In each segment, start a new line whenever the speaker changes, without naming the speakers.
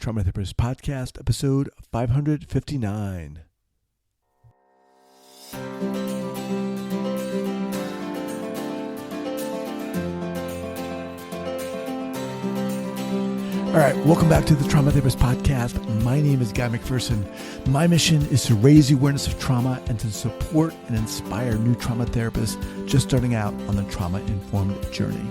Trauma Therapist Podcast, episode 559. All right, welcome back to the Trauma Therapist Podcast. My name is Guy McPherson. My mission is to raise the awareness of trauma and to support and inspire new trauma therapists just starting out on the trauma-informed journey.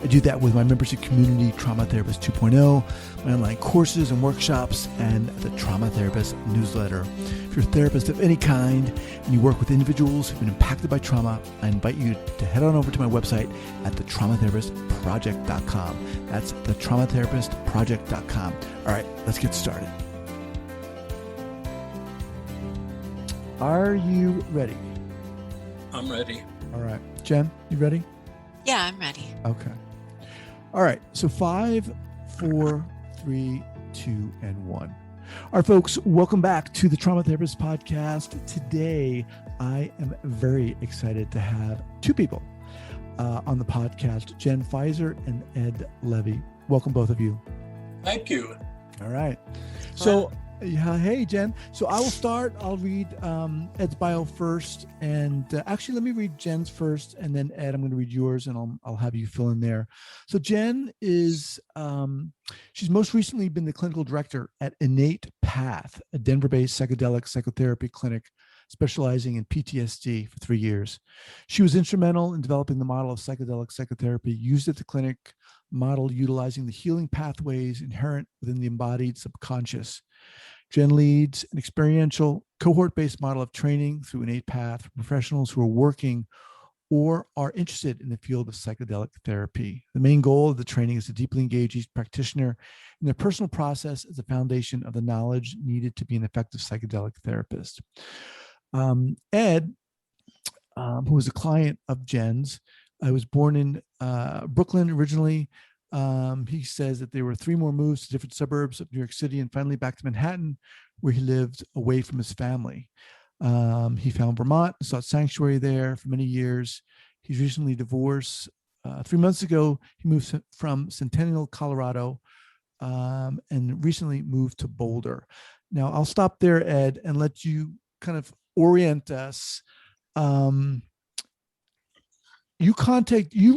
I do that with my membership community, Trauma Therapist 2.0, my online courses and workshops, and the Trauma Therapist newsletter. If you're a therapist of any kind and you work with individuals who've been impacted by trauma, I invite you to head on over to my website at thetraumatherapistproject.com. That's thetraumatherapistproject.com. All right, let's get started. Are you ready?
I'm ready.
All right. Jen, you ready?
Yeah, I'm ready.
Okay. All right. So 5, 4, 3, 2, and 1. All right, folks, welcome back to the Trauma Therapist Podcast. Today, I am very excited to have two people on the podcast, Jen Fiser and Ed Levy. Welcome, both of you.
Thank you.
All right. So, hey, Jen. So I will start. I'll read Ed's bio first. And actually, let me read Jen's first. And then, Ed, I'm going to read yours, and I'll have you fill in there. So Jen is, she's most recently been the clinical director at Innate Path, a Denver-based psychedelic psychotherapy clinic specializing in PTSD for 3 years. She was instrumental in developing the model of psychedelic psychotherapy used at the clinic, model utilizing the healing pathways inherent within the embodied subconscious. Jen leads an experiential cohort-based model of training through Innate Path for professionals who are working or are interested in the field of psychedelic therapy. The main goal of the training is to deeply engage each practitioner in their personal process as a foundation of the knowledge needed to be an effective psychedelic therapist. Ed, who was a client of Jen's, was born in Brooklyn originally. He says that there were 3 more moves to different suburbs of New York City and finally back to Manhattan, where he lived away from his family. He found Vermont, sought sanctuary there for many years. He's recently divorced. 3 months ago, he moved from Centennial, Colorado, and recently moved to Boulder. Now, I'll stop there, Ed, and let you kind of orient us. You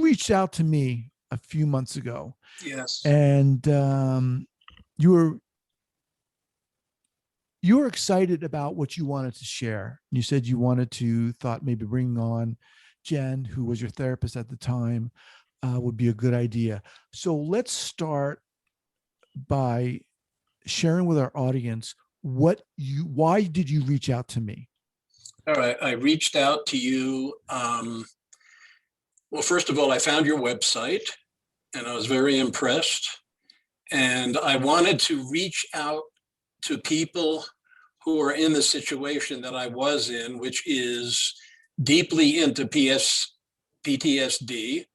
reached out to me a few months ago.
Yes.
And you were excited about what you wanted to share. You said you thought maybe bringing on Jen, who was your therapist at the time, would be a good idea. So let's start by sharing with our audience why did you reach out to me?
All right. I reached out to you. Well, first of all, I found your website and I was very impressed. And I wanted to reach out to people who are in the situation that I was in, which is deeply into PTSD.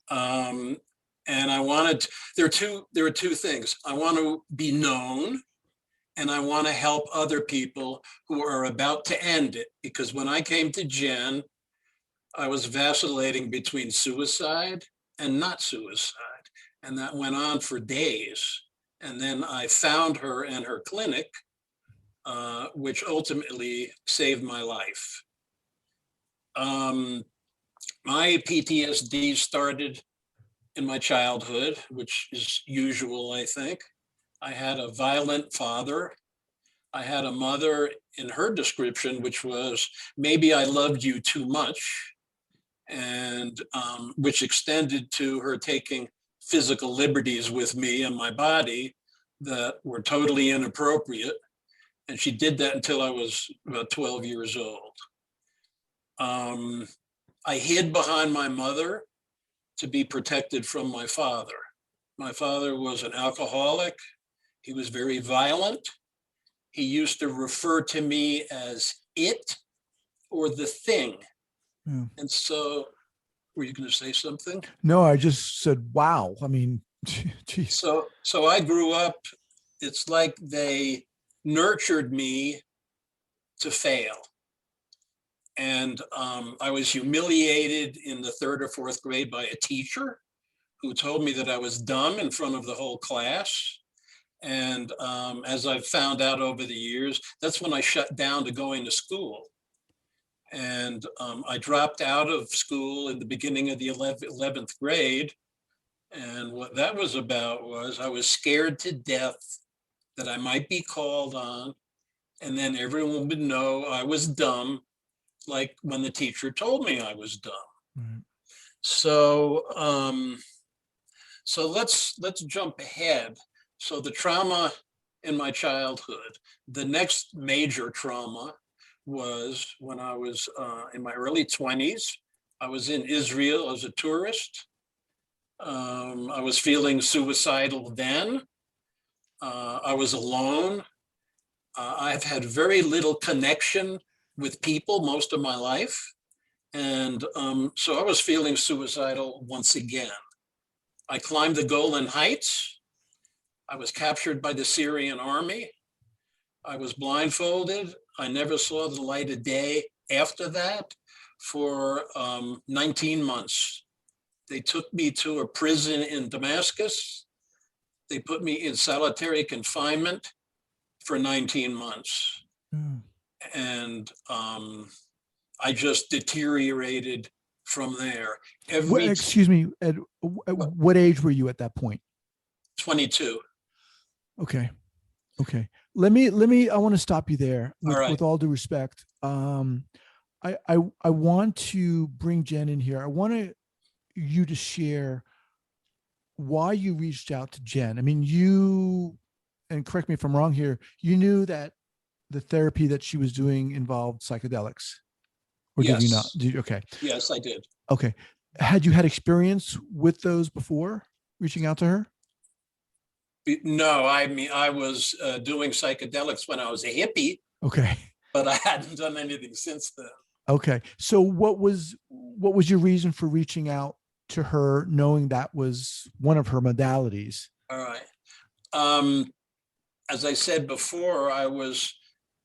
And there are two things. I want to be known, and I want to help other people who are about to end it. Because when I came to Jen, I was vacillating between suicide and not suicide. And that went on for days. And then I found her and her clinic, which ultimately saved my life. My PTSD started in my childhood, which is usual, I think. I had a violent father. I had a mother in her description, which was, maybe I loved you too much, and which extended to her taking physical liberties with me and my body that were totally inappropriate. And she did that until I was about 12 years old. I hid behind my mother to be protected from my father. My father was an alcoholic. He was very violent. He used to refer to me as it or the thing.
Yeah.
And so, were you going to say something?
No, I just said, wow. I mean, geez.
So I grew up, it's like they nurtured me to fail. And I was humiliated in the 3rd or 4th grade by a teacher who told me that I was dumb in front of the whole class. And as I've found out over the years, that's when I shut down to going to school. And I dropped out of school in the beginning of the 11th grade. And what that was about was I was scared to death that I might be called on, and then everyone would know I was dumb, like when the teacher told me I was dumb.
Right.
So so let's jump ahead. So the trauma in my childhood, the next major trauma was when I was in my early 20s. I was in Israel as a tourist. I was feeling suicidal then. I was alone. I've had very little connection with people most of my life. And so I was feeling suicidal once again. I climbed the Golan Heights. I was captured by the Syrian army. I was blindfolded. I never saw the light of day after that for 19 months. They took me to a prison in Damascus. They put me in solitary confinement for 19 months.
Mm.
And I just deteriorated from there.
Excuse me, Ed, what age were you at that point?
22.
Okay. Let me, I want to stop you there with all due respect. I want to bring Jen in here. I want you to share why you reached out to Jen. I mean, you, and correct me if I'm wrong here, you knew that the therapy that she was doing involved psychedelics, or
Yes.
did you not? Okay.
Yes, I did.
Okay. Had you had experience with those before reaching out to her?
No, I mean, I was doing psychedelics when I was a hippie.
Okay.
But I hadn't done anything since then.
Okay. So what was your reason for reaching out to her, knowing that was one of her modalities?
All right. As I said before, I was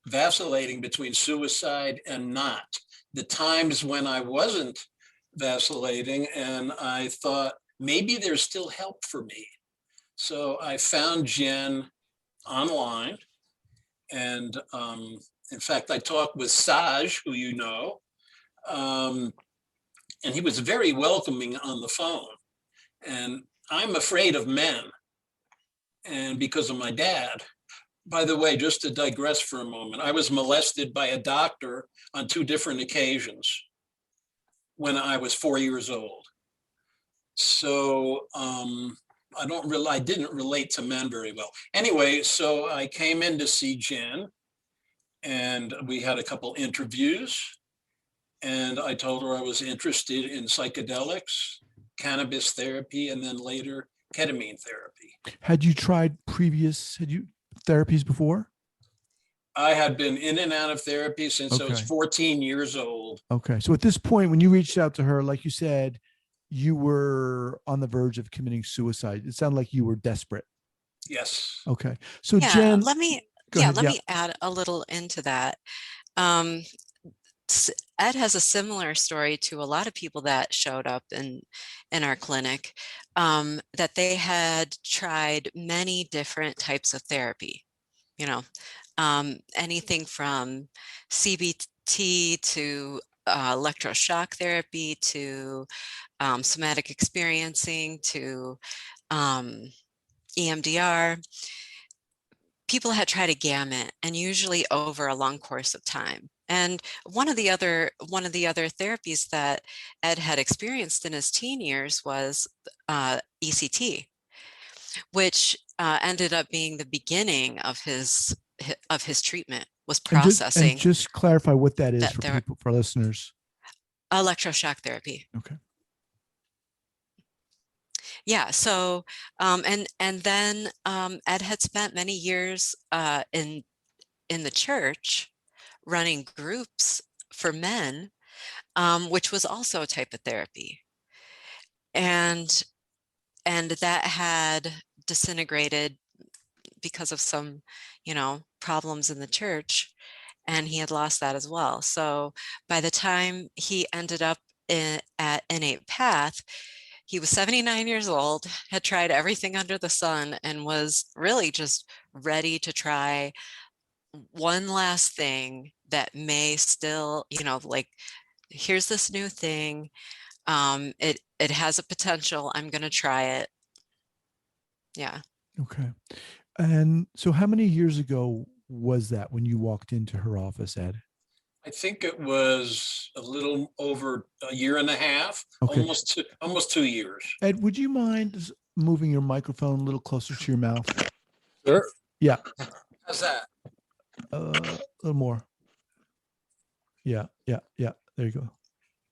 vacillating between suicide and not. The times when I wasn't vacillating, and I thought maybe there's still help for me. So I found Jen online, and in fact, I talked with Saj, who you know, and he was very welcoming on the phone. And I'm afraid of men, and because of my dad. By the way, just to digress for a moment, I was molested by a doctor on 2 different occasions when I was 4 years old. So I didn't relate to men very well. Anyway, so I came in to see Jen, and we had a couple interviews, and I told her I was interested in psychedelics, cannabis therapy, and then later ketamine therapy.
Had you tried therapies before?
I had been in and out of therapy since I was 14 years old.
Okay. So at this point, when you reached out to her, like you said, you were on the verge of committing suicide. It sounded like you were desperate.
Yes.
Okay. So
yeah,
Jen,
let me add a little into that. Ed has a similar story to a lot of people that showed up in our clinic, that they had tried many different types of therapy, anything from CBT to electroshock therapy to somatic experiencing to EMDR. People had tried a gamut, and usually over a long course of time. And one of the other therapies that Ed had experienced in his teen years was ECT, which ended up being the beginning of his treatment, was processing.
And just clarify what that is for listeners.
Electroshock therapy.
Okay.
Yeah. So, and then Ed had spent many years in the church running groups for men, which was also a type of therapy. And that had disintegrated because of some, problems in the church, and he had lost that as well. So by the time he ended up at Innate Path, he was 79 years old, had tried everything under the sun, and was really just ready to try one last thing that may still, like, here's this new thing. It has a potential. I'm going to try it. Yeah.
Okay. And so how many years ago was that when you walked into her office, Ed?
I think it was a little over a year and a half,
Okay.
almost 2 years.
Ed, would you mind moving your microphone a little closer to your mouth?
Sure.
Yeah.
How's that?
A little more. Yeah. There you go.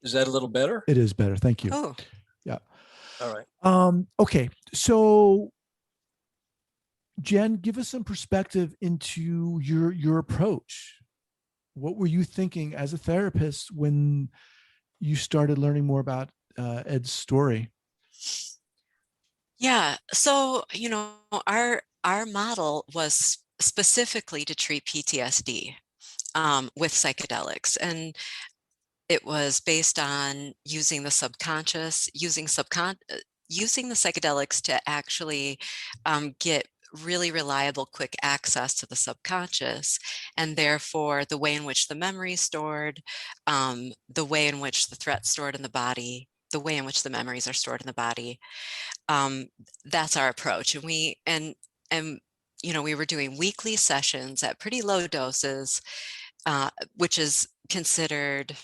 Is that a little better?
It is better. Thank you.
Oh.
Yeah.
All right.
Okay. So Jen, give us some perspective into your approach. What were you thinking as a therapist when you started learning more about Ed's story?
Yeah. So, our model was specifically to treat PTSD with psychedelics. And it was based on using the subconscious, using the psychedelics to actually get really reliable, quick access to the subconscious, and therefore the way in which the memory is stored, the way in which the threat's stored in the body, the way in which the memories are stored in the body. That's our approach. And we were doing weekly sessions at pretty low doses, which is considered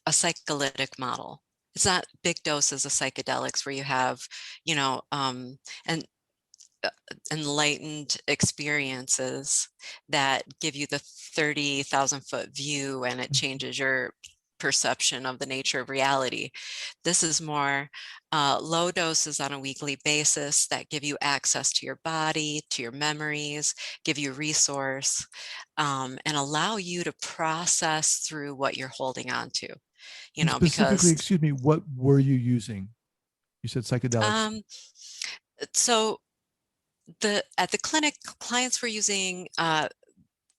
a psycholytic model. It's not big doses of psychedelics where you have, and enlightened experiences that give you the 30,000 foot view and it changes your perception of the nature of reality. This is more low doses on a weekly basis that give you access to your body, to your memories, give you resource, and allow you to process through what you're holding on to.
Specifically, excuse me, what were you using? You said psychedelics.
So at the clinic, clients were using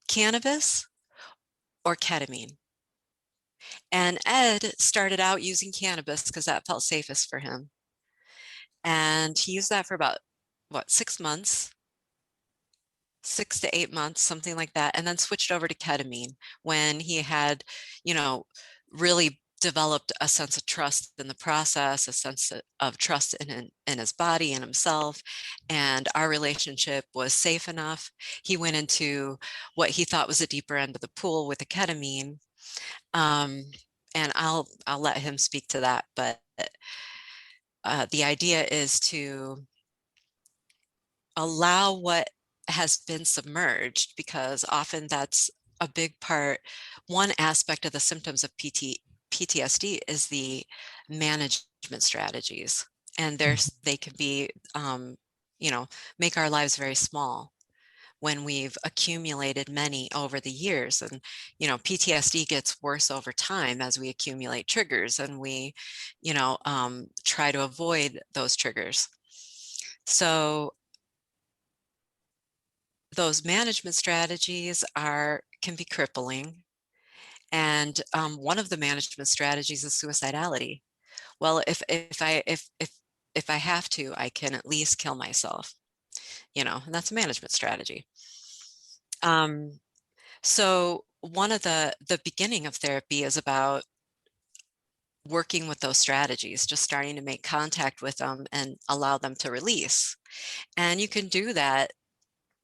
cannabis or ketamine. And Ed started out using cannabis because that felt safest for him. And he used that for about, 6 months, 6 to 8 months, something like that. And then switched over to ketamine when he had, really developed a sense of trust in the process, a sense of trust in his body and himself. And our relationship was safe enough. He went into what he thought was a deeper end of the pool with the ketamine. And I'll let him speak to that. But the idea is to allow what has been submerged, because often that's a big part. One aspect of the symptoms of PTSD is the management strategies, and they can be, make our lives very small when we've accumulated many over the years. And, PTSD gets worse over time as we accumulate triggers and we, try to avoid those triggers. So those management strategies can be crippling. And one of the management strategies is suicidality. Well, if I have to, I can at least kill myself, and that's a management strategy. So one of the beginning of therapy is about working with those strategies, just starting to make contact with them and allow them to release. And you can do that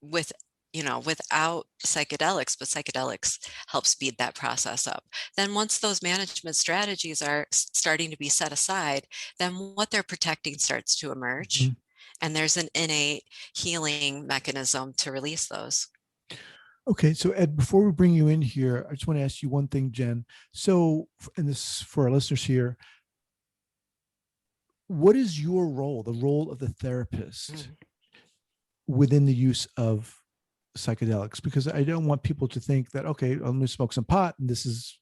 without psychedelics, but psychedelics help speed that process up. Then once those management strategies are starting to be set aside, then what they're protecting starts to emerge. Mm-hmm. And there's an innate healing mechanism to release those.
Okay, so Ed, before we bring you in here, I just want to ask you one thing, Jen. So, and this for our listeners here, what is your role, the role of the therapist within the use of psychedelics? Because I don't want people to think that, okay, I'm going to smoke some pot and this is,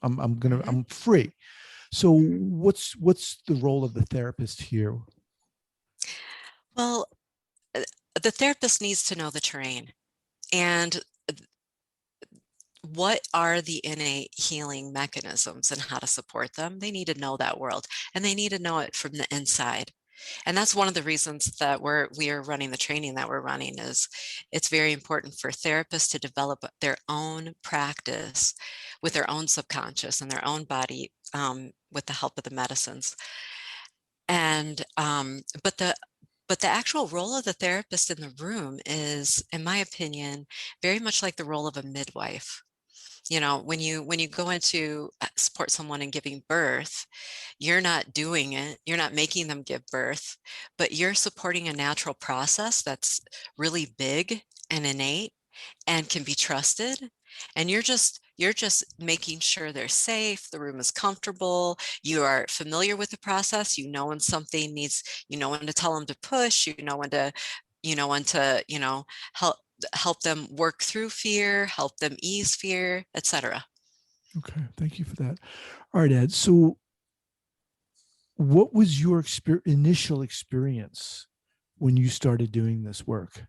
I'm free. So what's the role of the therapist here?
Well, the therapist needs to know the terrain. And what are the innate healing mechanisms and how to support them. They need to know that world, and they need to know it from the inside. And that's one of the reasons that we are running the training that we're running. Is it's very important for therapists to develop their own practice with their own subconscious and their own body, with the help of the medicines. And but the actual role of the therapist in the room is, in my opinion, very much like the role of a midwife. You know, when you go into support someone in giving birth, you're not doing it, you're not making them give birth, but you're supporting a natural process that's really big and innate and can be trusted. And you're just making sure they're safe, the room is comfortable, you are familiar with the process, you know when something needs, you know when to tell them to push, you know when to help them work through fear, help them ease fear, etc.
Okay, thank you for that. All right, Ed. So, what was your initial experience when you started doing this work?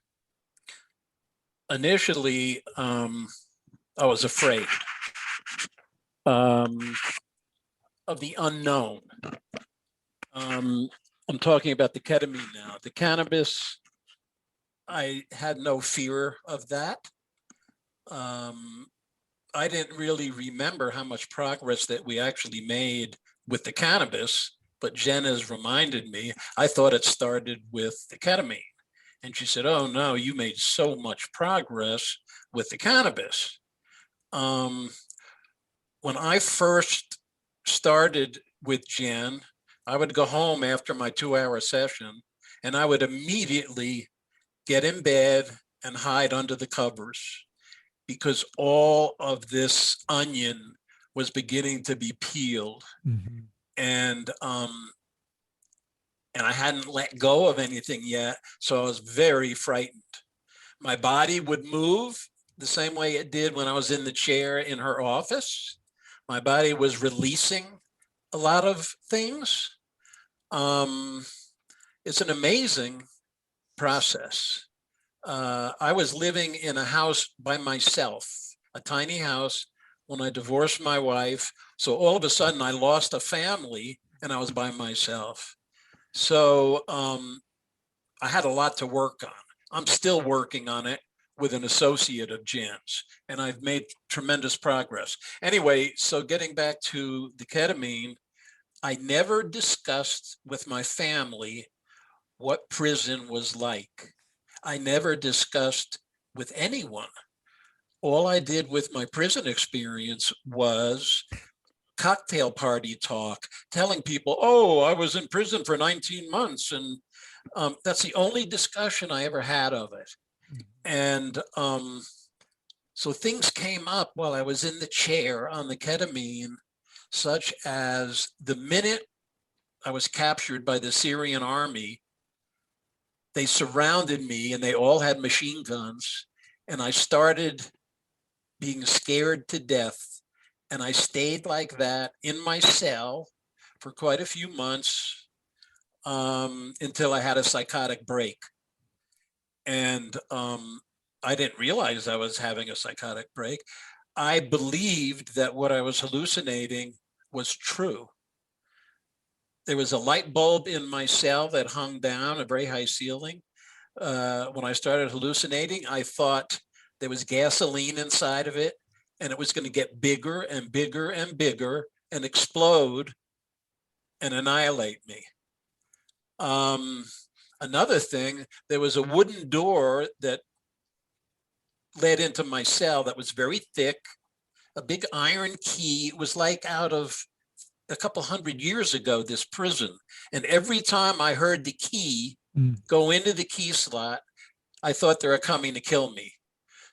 Initially, I was afraid of the unknown. I'm talking about the ketamine now. The cannabis, I had no fear of that. I didn't really remember how much progress that we actually made with the cannabis, but Jen has reminded me, I thought it started with the ketamine. And she said, oh no, you made so much progress with the cannabis. When I first started with Jen, I would go home after my 2-hour session and I would immediately get in bed and hide under the covers, because all of this onion was beginning to be peeled.
Mm-hmm.
And I hadn't let go of anything yet, so I was very frightened. My body would move the same way it did when I was in the chair in her office. My body was releasing a lot of things. It's an amazing process. I was living in a house by myself, a tiny house, when I divorced my wife. So all of a sudden I lost a family and I was by myself. So I had a lot to work on. I'm still working on it with an associate of Jen's, and I've made tremendous progress. Anyway, so getting back to the ketamine, I never discussed with my family what prison was like. I never discussed with anyone. All I did with my prison experience was cocktail party talk, telling people, oh, I was in prison for 19 months. And that's the only discussion I ever had of it. And so things came up while I was in the chair on the ketamine, such as the minute I was captured by the Syrian army, they surrounded me and they all had machine guns. And I started being scared to death. And I stayed like that in my cell for quite a few months until I had a psychotic break. And I didn't realize I was having a psychotic break. I believed that what I was hallucinating was true. There was a light bulb in my cell that hung down, a very high ceiling. When I started hallucinating, I thought there was gasoline inside of it, and it was going to get bigger and bigger and bigger and explode and annihilate me. Another thing, there was a wooden door that led into my cell that was very thick, a big iron key. It was like out of a couple hundred years ago, this prison. And every time I heard the key go into the key slot, I thought they were coming to kill me.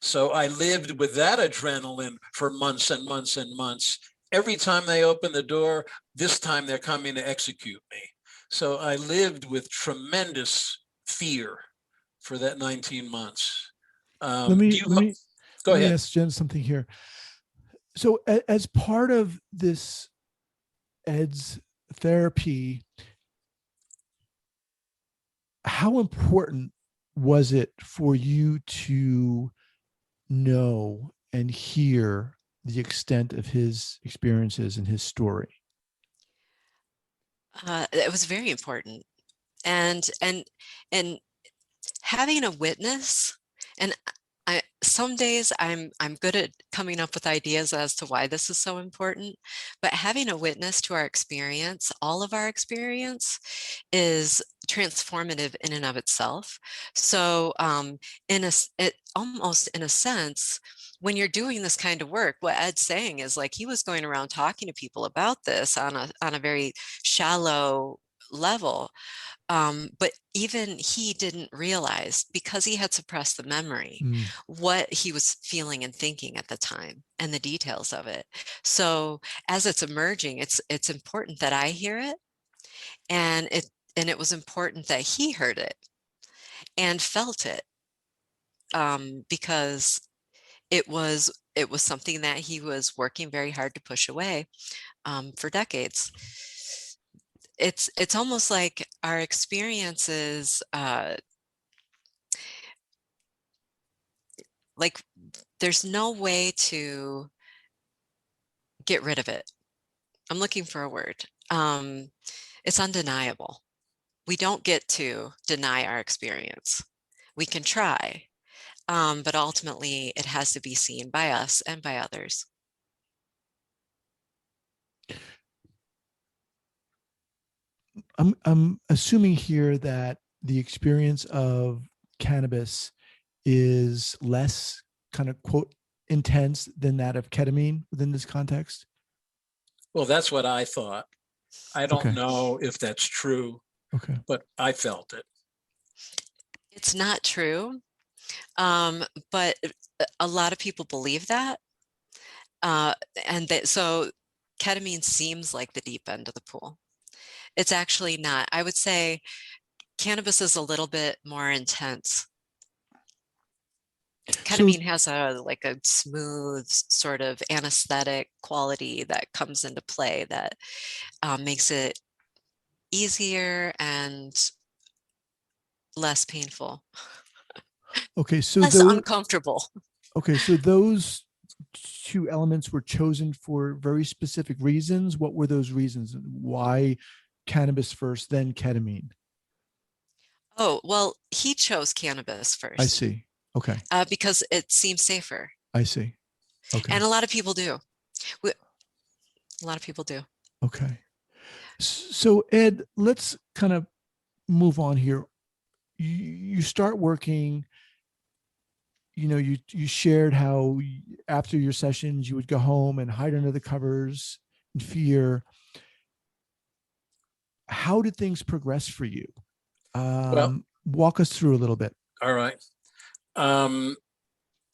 So I lived with that adrenaline for months and months and months. Every time they open the door, this time they're coming to execute me. So I lived with tremendous fear for that 19 months.
Let me
Go ahead.
ask Jen something here. So as part of this Ed's therapy, how important was it for you to know and hear the extent of his experiences and his story?
It was very important. And having a witness, and some days I'm good at coming up with ideas as to why this is so important, but having a witness to our experience, all of our experience, is transformative in and of itself. So almost in a sense, when you're doing this kind of work, what Ed's saying is like he was going around talking to people about this on a very shallow level. But even he didn't realize, because he had suppressed the memory, what he was feeling and thinking at the time and the details of it. So as it's emerging, it's important that I hear it, and it was important that he heard it and felt it, because it was something that he was working very hard to push away for decades. It's almost like our experiences, like there's no way to get rid of it. I'm looking for a word. It's undeniable. We don't get to deny our experience. We can try, but ultimately it has to be seen by us and by others.
I'm assuming here that the experience of cannabis is less kind of quote intense than that of ketamine within this context.
Well, that's what I thought. I don't
Okay.
know if that's true,
Okay.
but I felt it.
It's not true, but a lot of people believe that. So ketamine seems like the deep end of the pool. It's actually not. I would say cannabis is a little bit more intense. Ketamine has a smooth sort of anesthetic quality that comes into play that makes it easier and less painful.
Okay, so
less uncomfortable.
Okay, so those two elements were chosen for very specific reasons. What were those reasons? Why cannabis first, then ketamine?
Oh, well, he chose cannabis first.
I see. Okay.
Because it seems safer.
I see. Okay.
And a lot of people do. A lot of people do.
Okay. So Ed, let's kind of move on here. You start working, you shared how after your sessions you would go home and hide under the covers in fear. How did things progress for you? Walk us through a little bit.
All right.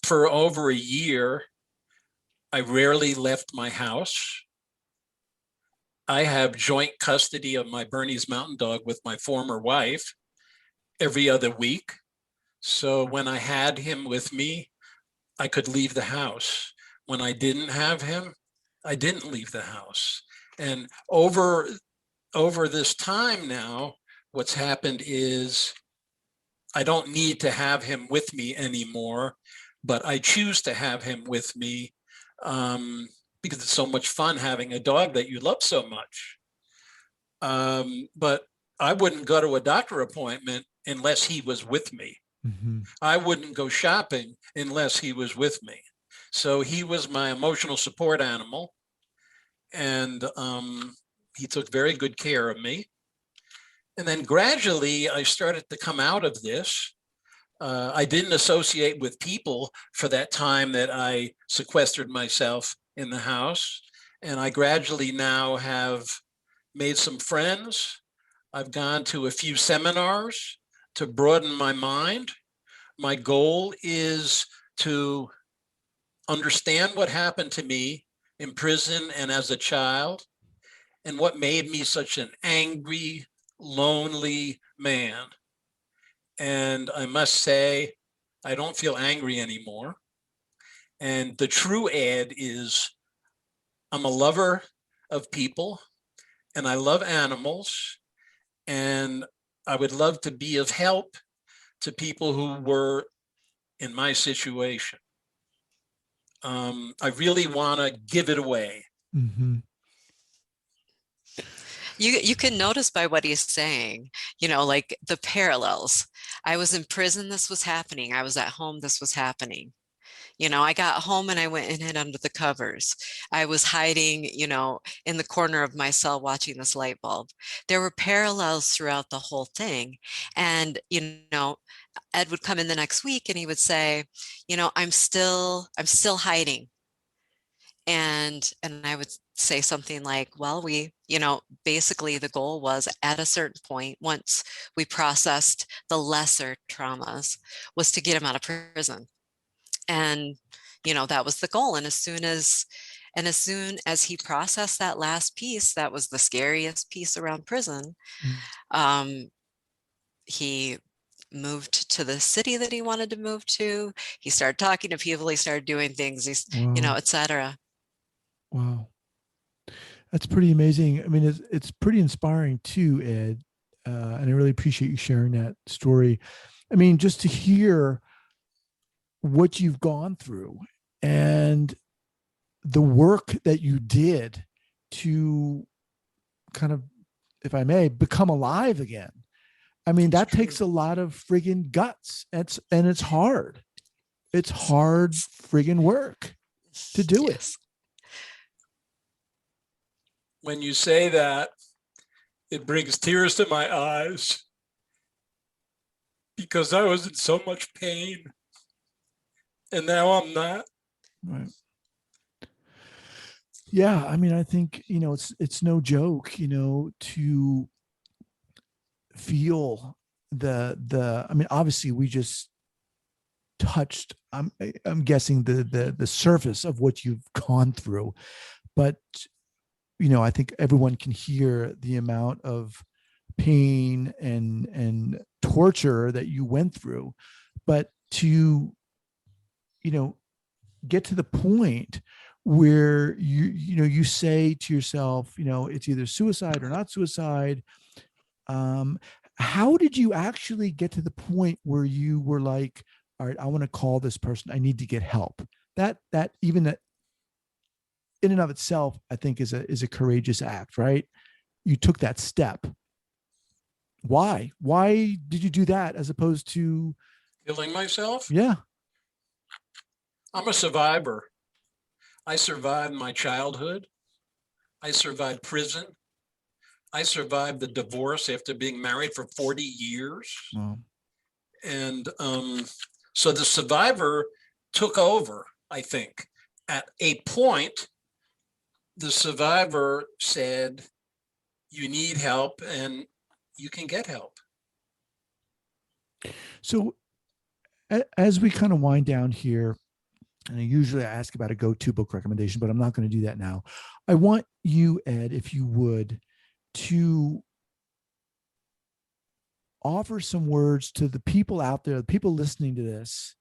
For over a year, I rarely left my house. I have joint custody of my Bernese Mountain Dog with my former wife every other week. So when I had him with me, I could leave the house. When I didn't have him, I didn't leave the house. And over this time now, what's happened is I don't need to have him with me anymore, but I choose to have him with me because it's so much fun having a dog that you love so much. But I wouldn't go to a doctor appointment unless he was with me.
Mm-hmm.
I wouldn't go shopping unless he was with me. So he was my emotional support animal, and he took very good care of me. And then gradually I started to come out of this. I didn't associate with people for that time that I sequestered myself in the house. And I gradually now have made some friends. I've gone to a few seminars to broaden my mind. My goal is to understand what happened to me in prison and as a child, and what made me such an angry, lonely man. And I must say, I don't feel angry anymore. And the true Ed is I'm a lover of people, and I love animals, and I would love to be of help to people who were in my situation. I really want to give it away.
Mm-hmm.
You can notice by what he's saying, like the parallels. I was in prison, this was happening. I was at home, this was happening. I got home and I went and hid under the covers. I was hiding, in the corner of my cell watching this light bulb. There were parallels throughout the whole thing. And, Ed would come in the next week and he would say, I'm still hiding. And I would say something like, well, basically the goal was at a certain point, once we processed the lesser traumas, was to get him out of prison. And, that was the goal. And as soon as he processed that last piece, that was the scariest piece around prison, he moved to the city that he wanted to move to. He started talking to people, he started doing things,
Wow.
et cetera.
Wow. That's pretty amazing. I mean, it's pretty inspiring too, Ed. And I really appreciate you sharing that story. I mean, just to hear what you've gone through and the work that you did to kind of, if I may, become alive again. I mean, that takes a lot of friggin' guts. And it's hard. It's hard friggin' work to do it.
When you say that, it brings tears to my eyes because I was in so much pain and now I'm not.
Right. Yeah. I mean, I think, it's no joke, to feel I mean, obviously we just touched, I'm guessing the surface of what you've gone through, but I think everyone can hear the amount of pain and torture that you went through, but to get to the point where you say to yourself, it's either suicide or not suicide. How did you actually get to the point where you were like, all right, I want to call this person, I need to get help? That even that in and of itself, I think is a courageous act, right? You took that step. Why did you do that as opposed to
Killing myself?
Yeah.
I'm a survivor. I survived my childhood. I survived prison. I survived the divorce after being married for 40 years.
Wow.
And so the survivor took over, I think. At a point, the survivor said, you need help and you can get help.
So as we kind of wind down here, and usually I ask about a go-to book recommendation, but I'm not going to do that now. I want you, Ed, if you would, to offer some words to the people out there, the people listening to this,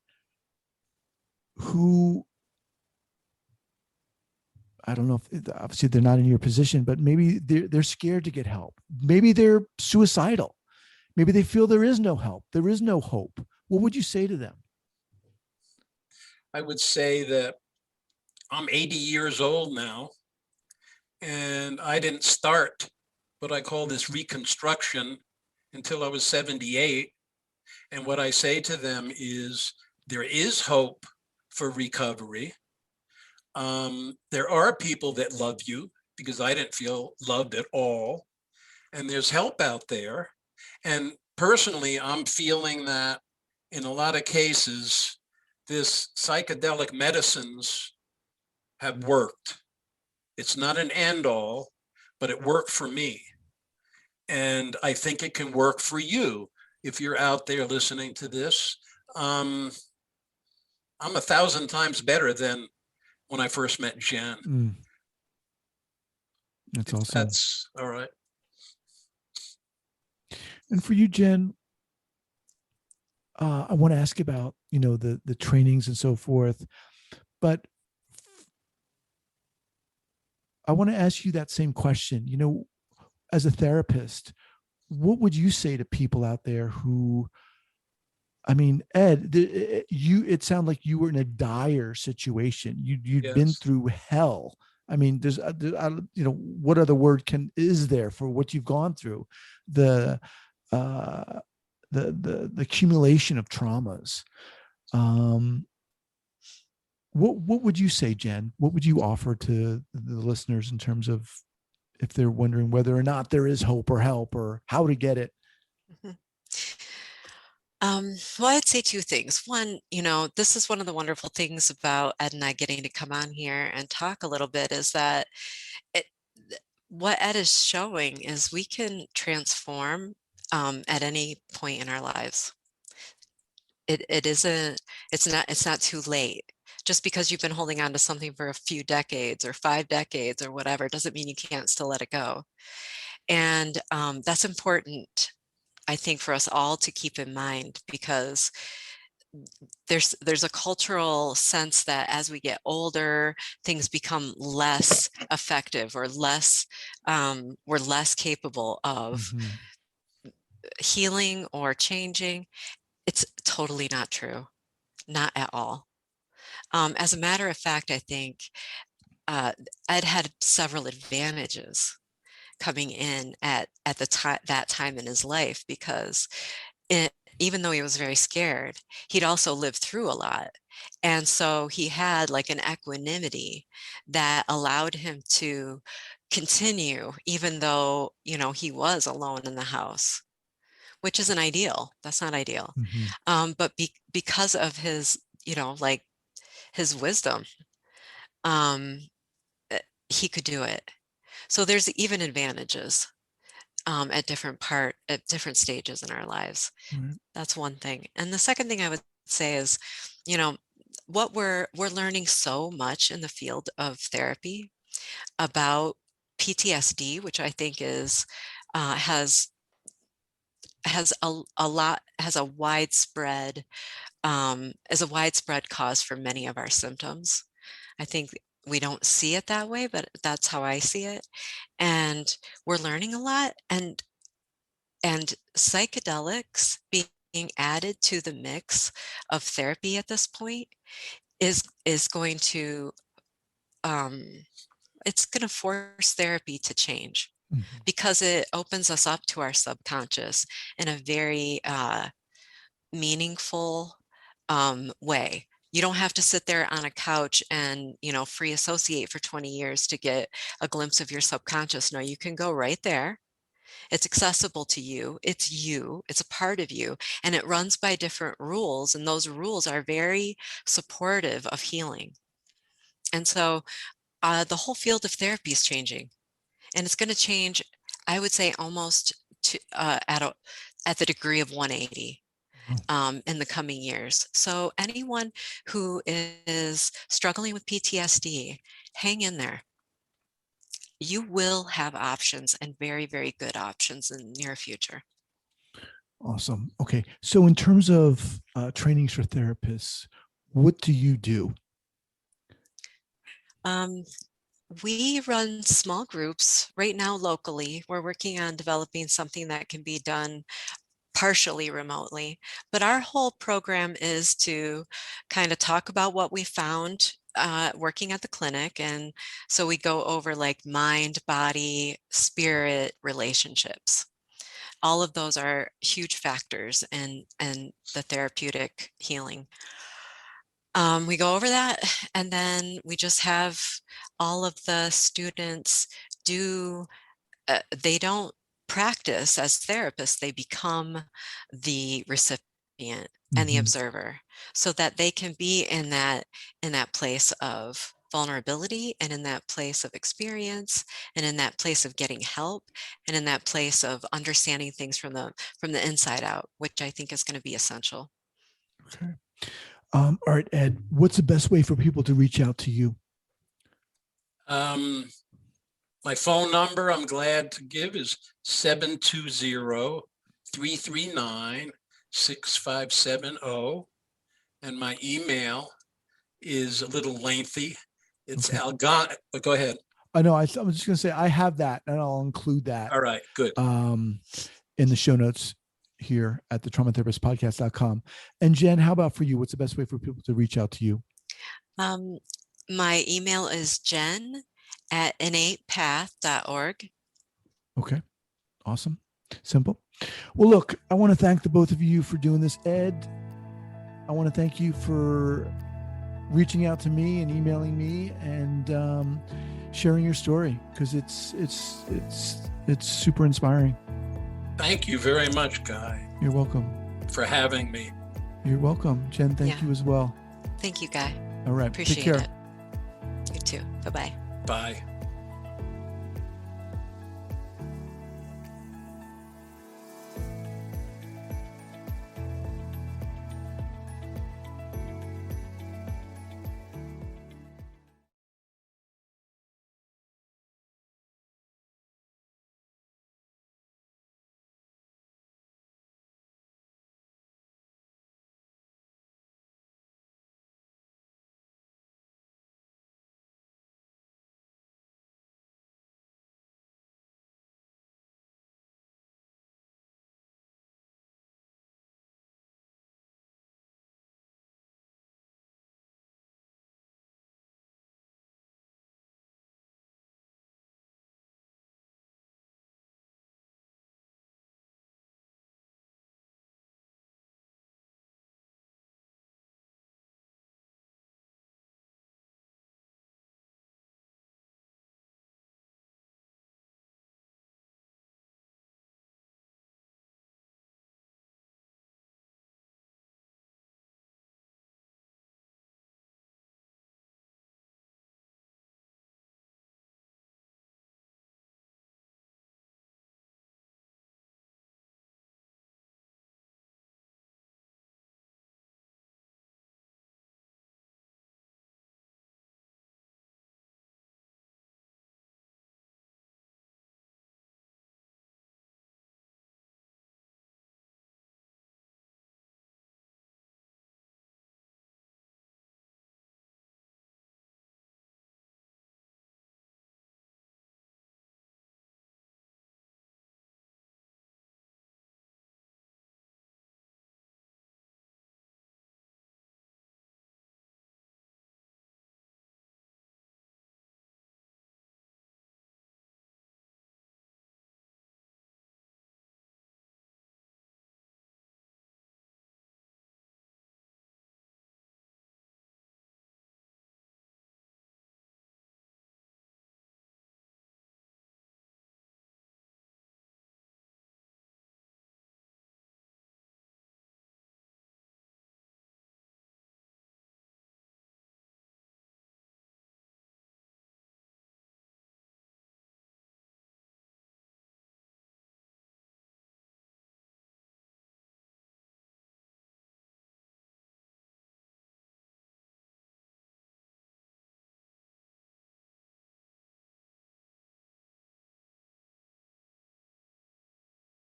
who, I don't know if obviously they're not in your position, but maybe they're scared to get help. Maybe they're suicidal. Maybe they feel there is no help. There is no hope. What would you say to them?
I would say that I'm 80 years old now, and I didn't start what I call this reconstruction until I was 78. And what I say to them is there is hope for recovery. There are people that love you, because I didn't feel loved at all. And there's help out there. And personally, I'm feeling that in a lot of cases, this psychedelic medicines have worked. It's not an end all, but it worked for me. And I think it can work for you. If you're out there listening to this, I'm 1,000 times better than when I first met Jen.
That's awesome.
That's all right.
And for you, Jen, I want to ask about, the trainings and so forth, but I want to ask you that same question. As a therapist, what would you say to people out there who I mean, Ed, it sounded like you were in a dire situation. You'd been
Yes.
through hell. I mean, what other word is there for what you've gone through? The uh, the accumulation of traumas. Um, what would you say, Jen? What would you offer to the listeners in terms of if they're wondering whether or not there is hope or help or how to get it?
Mhm. Well, I'd say two things. One, this is one of the wonderful things about Ed and I getting to come on here and talk a little bit is that it, what Ed is showing is we can transform at any point in our lives. It isn't, it's not too late. Just because you've been holding on to something for a few decades or 5 decades or whatever, doesn't mean you can't still let it go. And that's important, I think, for us all to keep in mind, because there's a cultural sense that as we get older, things become less effective or less we're less capable of
Mm-hmm.
healing or changing. It's totally not true, not at all. As a matter of fact, I think Ed had several advantages coming in at the time, that time in his life, because even though he was very scared, he'd also lived through a lot. And so he had like an equanimity that allowed him to continue, even though, he was alone in the house, which isn't ideal. That's not ideal.
Mm-hmm.
But because of his, like his wisdom, um, he could do it. So there's even advantages at different stages in our lives.
Right.
That's one thing. And the second thing I would say is, you know, what we're learning so much in the field of therapy about PTSD, which I think is has a lot has a widespread is a widespread cause for many of our symptoms. I think we don't see it that way, but that's how I see it. And we're learning a lot, and psychedelics being added to the mix of therapy at this point is going to um, it's going to force therapy to change,
Mm-hmm.
because it opens us up to our subconscious in a very meaningful way. You don't have to sit there on a couch and, free associate for 20 years to get a glimpse of your subconscious. No, you can go right there. It's accessible to you. It's a part of you, and it runs by different rules. And those rules are very supportive of healing. And so the whole field of therapy is changing, and it's going to change, I would say, almost to at the degree of 180
Wow.
in the coming years. So anyone who is struggling with PTSD, hang in there. You will have options, and very, very good options, in the near future.
Awesome. Okay. So, in terms of trainings for therapists, what do you do?
Um, we run small groups right now locally. We're working on developing something that can be done partially remotely, but our whole program is to kind of talk about what we found working at the clinic. And so we go over like mind, body, spirit relationships. All of those are huge factors in the therapeutic healing. We go over that, and then we just have all of the students do, they don't practice as therapists, they become the recipient and the
Mm-hmm.
observer, so that they can be in that place of vulnerability, and in that place of experience, and in that place of getting help, and in that place of understanding things from the inside out, which I think is going to be essential.
Okay. All right, Ed, what's the best way for people to reach out to you?
Um, my phone number, I'm glad to give, is 720-339-6570. And my email is a little lengthy. It's
Okay.
Algon. But go ahead.
I know. I'm just going to say I have that, and I'll include that
All right, good.
um, in the show notes. here at the traumatherapistpodcast.com. And Jen, how about for you? What's the best way for people to reach out to you?
My email is jen@innatepath.org.
Okay. Awesome. Simple. Well, look, I want to thank the both of you for doing this. Ed, I want to thank you for reaching out to me and emailing me and sharing your story, because it's super inspiring.
Thank you very much, Guy.
You're welcome.
For having me.
You're welcome. Jen, thank you as well.
Thank you, Guy.
All right.
Appreciate
Take care.
it. You too. Bye-bye.
Bye.